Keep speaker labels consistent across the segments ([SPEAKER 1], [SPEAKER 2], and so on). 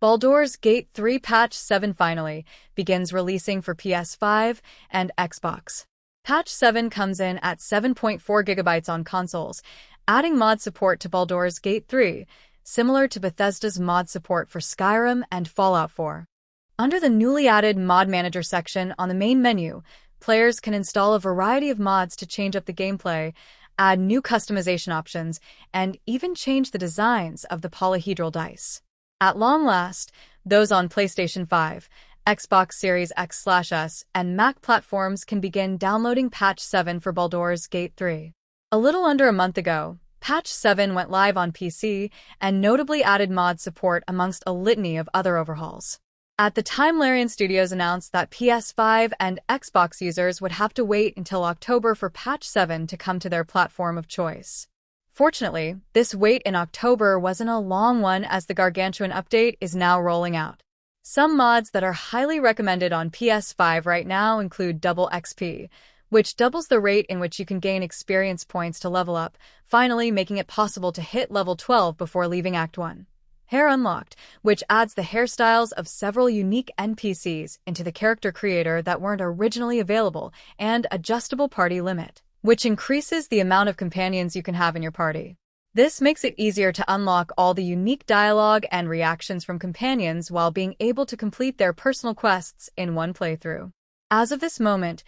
[SPEAKER 1] Baldur's Gate 3 Patch 7 finally begins releasing for PS5 and Xbox. Patch 7 comes in at 7.4 GB on consoles, adding mod support to Baldur's Gate 3, similar to Bethesda's mod support for Skyrim and Fallout 4. Under the newly added Mod Manager section on the main menu, players can install a variety of mods to change up the gameplay, add new customization options, and even change the designs of the polyhedral dice. At long last, those on PlayStation 5, Xbox Series X/S, and Mac platforms can begin downloading Patch 7 for Baldur's Gate 3. A little under a month ago, Patch 7 went live on PC and notably added mod support amongst a litany of other overhauls. At the time, Larian Studios announced that PS5 and Xbox users would have to wait until October for Patch 7 to come to their platform of choice. Fortunately, this wait in October wasn't a long one, as the gargantuan update is now rolling out. Some mods that are highly recommended on PS5 right now include Double XP, which doubles the rate in which you can gain experience points to level up, finally making it possible to hit level 12 before leaving Act 1. Hair Unlocked, which adds the hairstyles of several unique NPCs into the character creator that weren't originally available, and Adjustable Party Limit, which increases the amount of companions you can have in your party. This makes it easier to unlock all the unique dialogue and reactions from companions while being able to complete their personal quests in one playthrough. As of this moment,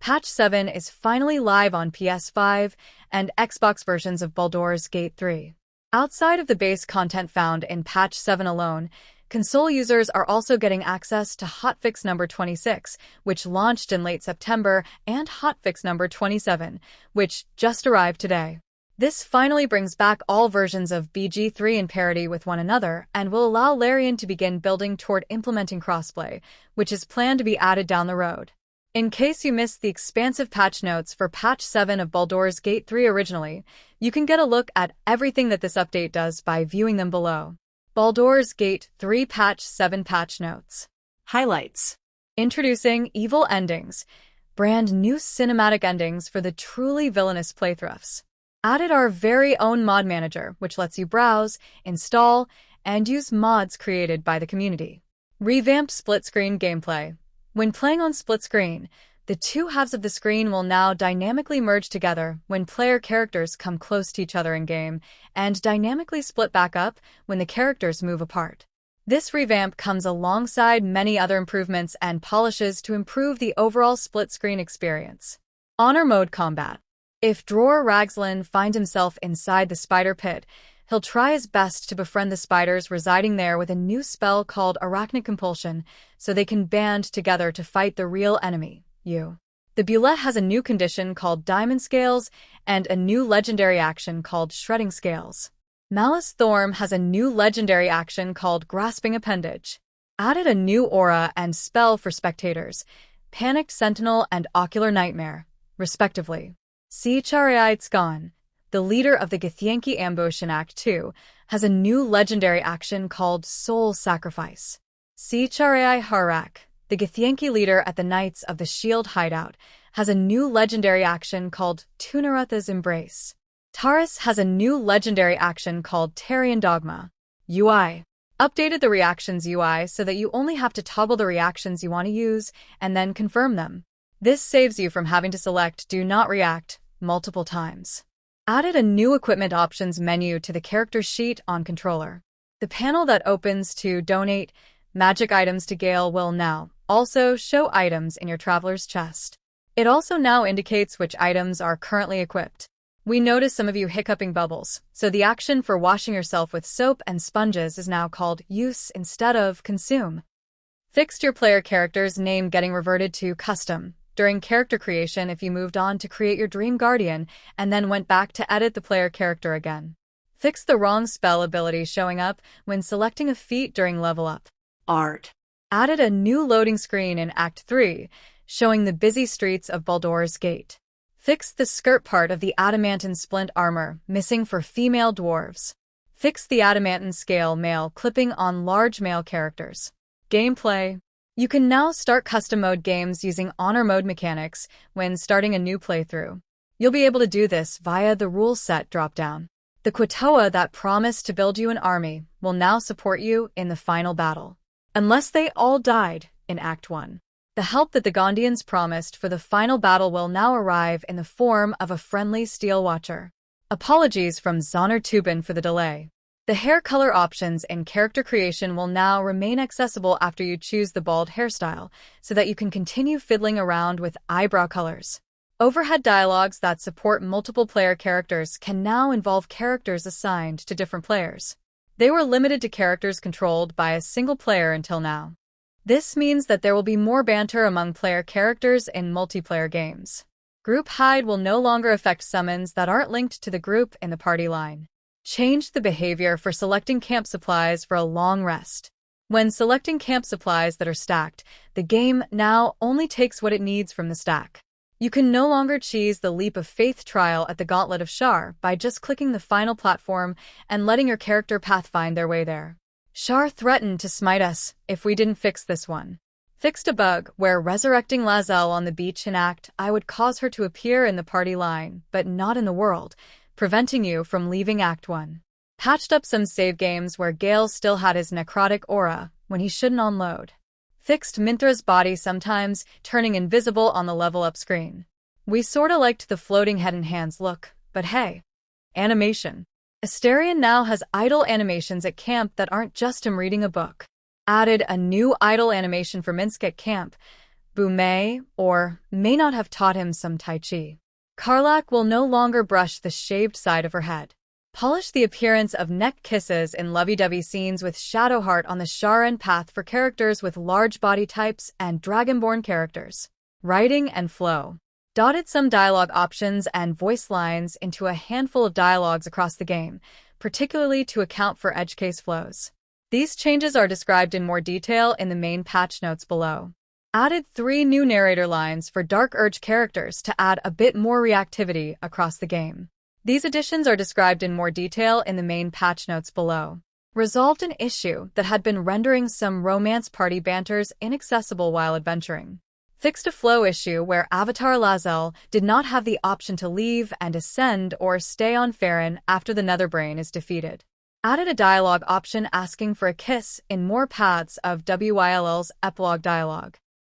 [SPEAKER 1] Patch 7 is finally live on PS5 and Xbox versions of Baldur's Gate 3. Outside of the base content found in Patch 7 alone, console users are also getting access to Hotfix number 26, which launched in late September, and Hotfix number 27, which just arrived today. This finally brings back all versions of BG3 in parity with one another and will allow Larian to begin building toward implementing crossplay, which is planned to be added down the road. In case you missed the expansive patch notes for Patch 7 of Baldur's Gate 3 originally, you can get a look at everything that this update does by viewing them below. Baldur's Gate 3 Patch 7 Patch Notes. Highlights. Introducing Evil Endings. Brand new cinematic endings for the truly villainous playthroughs. Added our very own Mod Manager, which lets you browse, install, and use mods created by the community. Revamped split-screen gameplay. When playing on split screen, the two halves of the screen will now dynamically merge together when player characters come close to each other in-game, and dynamically split back up when the characters move apart. This revamp comes alongside many other improvements and polishes to improve the overall split-screen experience. Honor Mode Combat. If Dror Ragzlin finds himself inside the spider pit, he'll try his best to befriend the spiders residing there with a new spell called Arachnid Compulsion, so they can band together to fight the real enemy, you. The Bulette has a new condition called Diamond Scales and a new legendary action called Shredding Scales. Malice Thorm has a new legendary action called Grasping Appendage. Added a new aura and spell for spectators, Panicked Sentinel and Ocular Nightmare, respectively. Sicharai Tskan, the leader of the Githyanki ambush in Act 2, has a new legendary action called Soul Sacrifice. Sicharai Harak, the Githyanki leader at the Knights of the Shield hideout, has a new legendary action called Tunaratha's Embrace. Taurus has a new legendary action called Tarian Dogma. UI. Updated the reactions UI so that you only have to toggle the reactions you want to use and then confirm them. This saves you from having to select Do Not React multiple times. Added a new equipment options menu to the character sheet on controller. The panel that opens to donate magic items to Gale will now also show items in your traveler's chest. It also now indicates which items are currently equipped. We notice some of you hiccuping bubbles, so the action for washing yourself with soap and sponges is now called Use instead of Consume. Fixed your player character's name getting reverted to Custom during character creation if you moved on to create your Dream Guardian and then went back to edit the player character again. Fix the wrong spell ability showing up when selecting a feat during level up. Art. Added a new loading screen in Act 3, showing the busy streets of Baldur's Gate. Fixed the skirt part of the adamantine splint armor missing for female dwarves. Fixed the adamantine scale mail clipping on large male characters. Gameplay. You can now start custom mode games using honor mode mechanics when starting a new playthrough. You'll be able to do this via the rule set dropdown. The Quatoa that promised to build you an army will now support you in the final battle. Unless they all died in Act 1. The help that the Gondians promised for the final battle will now arrive in the form of a friendly Steel Watcher. Apologies from Zoner Tubin for the delay. The hair color options in character creation will now remain accessible after you choose the bald hairstyle, so that you can continue fiddling around with eyebrow colors. Overhead dialogues that support multiple player characters can now involve characters assigned to different players. They were limited to characters controlled by a single player until now. This means that there will be more banter among player characters in multiplayer games. Group hide will no longer affect summons that aren't linked to the group in the party line. Change the behavior for selecting camp supplies for a long rest. When selecting camp supplies that are stacked, the game now only takes what it needs from the stack. You can no longer cheese the leap of faith trial at the Gauntlet of Shar by just clicking the final platform and letting your character pathfind their way there. Shar threatened to smite us if we didn't fix this one. Fixed a bug where resurrecting Lae'zel on the beach in Act I would cause her to appear in the party line, but not in the world, preventing you from leaving Act 1. Patched up some save games where Gale still had his necrotic aura when he shouldn't unload. Fixed Minthra's body sometimes, turning invisible on the level up screen. We sorta liked the floating head and hands look, but hey. Animation. Asterion now has idle animations at camp that aren't just him reading a book. Added a new idle animation for Minsk at camp. Bu may or may not have taught him some Tai Chi. Karlach will no longer brush the shaved side of her head. Polish the appearance of neck kisses in lovey-dovey scenes with Shadowheart on the Shar path for characters with large body types and Dragonborn characters. Writing and flow. Dotted some dialogue options and voice lines into a handful of dialogues across the game, particularly to account for edge case flows. These changes are described in more detail in the main patch notes below. Added 3 new narrator lines for Dark Urge characters to add a bit more reactivity across the game. These additions are described in more detail in the main patch notes below. Resolved an issue that had been rendering some romance party banters inaccessible while adventuring. Fixed a flow issue where Avatar Lae'zel did not have the option to leave and ascend or stay on Farron after the Netherbrain is defeated. Added a dialogue option asking for a kiss in more paths of WYLL's epilogue dialogue.